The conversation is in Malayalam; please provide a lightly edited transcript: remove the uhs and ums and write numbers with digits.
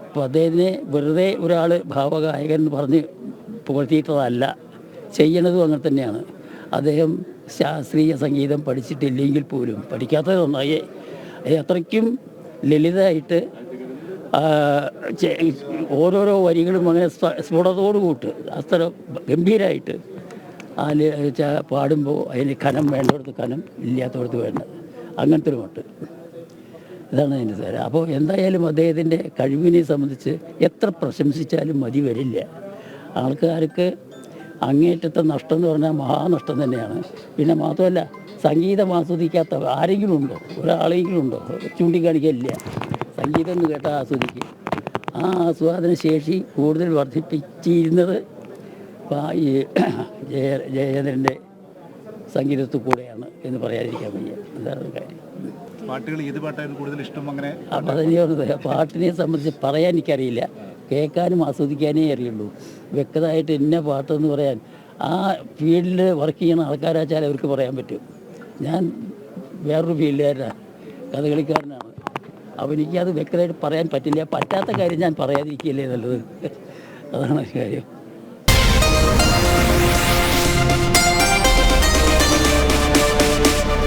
അപ്പോൾ അദ്ദേഹത്തിനെ വെറുതെ ഒരാൾ ഭാവഗായകൻ എന്ന് പറഞ്ഞ് പുകഴ്ത്തിയിട്ടതല്ല, ചെയ്യണതും അങ്ങനെ തന്നെയാണ്. അദ്ദേഹം ശാസ്ത്രീയ സംഗീതം പഠിച്ചിട്ടില്ലെങ്കിൽ പോലും, പഠിക്കാത്തത് നന്നായി, അത്രയ്ക്കും ലളിതമായിട്ട് ഓരോരോ വരികളും അങ്ങനെ സ്ഫുടതോട് കൂട്ട് അത്ര ഗംഭീരമായിട്ട് പാടുമ്പോൾ അതിന് കനം വേണ്ടടുത്ത് കനം, ഇല്ലാത്തടത്ത് വേണ്ട, അങ്ങനത്തെ ഒരു മട്ട്. ഇതാണ് അതിൻ്റെ തരം. അപ്പോൾ എന്തായാലും അദ്ദേഹത്തിൻ്റെ കഴിവിനെ സംബന്ധിച്ച് എത്ര പ്രശംസിച്ചാലും മതി വരില്ല. ആൾക്കാർക്ക് അങ്ങേറ്റത്തെ നഷ്ടം എന്ന് പറഞ്ഞാൽ മഹാനഷ്ടം തന്നെയാണ്. പിന്നെ മാത്രമല്ല, സംഗീതം ആസ്വദിക്കാത്ത ആരെങ്കിലും ഉണ്ടോ? ഒരാളെങ്കിലും ഉണ്ടോ? ചൂണ്ടിക്കാണിക്കില്ല. സംഗീതം എന്ന് കേട്ടാൽ ആസ്വദിക്കുക. ആ ആസ്വാദന ശേഷി കൂടുതൽ വർദ്ധിപ്പിച്ചിരുന്നത് ഈ ജയചന്ദ്രൻ്റെ സംഗീതത്തിൽ കൂടെയാണ് എന്ന് പറയാതിരിക്കാൻ വയ്യ. അതാണ് കാര്യം. പാട്ടുകൾ ഏത് പാട്ടായിരുന്നു കൂടുതൽ ഇഷ്ടം? അങ്ങനെ അപ്പം അതന്നെ പറഞ്ഞത്, പാട്ടിനെ സംബന്ധിച്ച് പറയാൻ എനിക്കറിയില്ല, കേൾക്കാനും ആസ്വദിക്കാനേ അറിയുള്ളൂ. വ്യക്തമായിട്ട് ഇന്ന പാട്ടെന്ന് പറയാൻ ആ ഫീൽഡിൽ വർക്ക് ചെയ്യുന്ന ആൾക്കാരാച്ചാൽ അവർക്ക് പറയാൻ പറ്റും. ഞാൻ വേറൊരു ഫീൽഡുകാരനാണ്, കഥകളിക്കാരനാണ്. അപ്പോൾ എനിക്കത് വ്യക്തമായിട്ട് പറയാൻ പറ്റില്ല. പറ്റാത്ത കാര്യം ഞാൻ പറയാതിരിക്കുകയല്ലേ നല്ലത്. അതാണ് കാര്യം.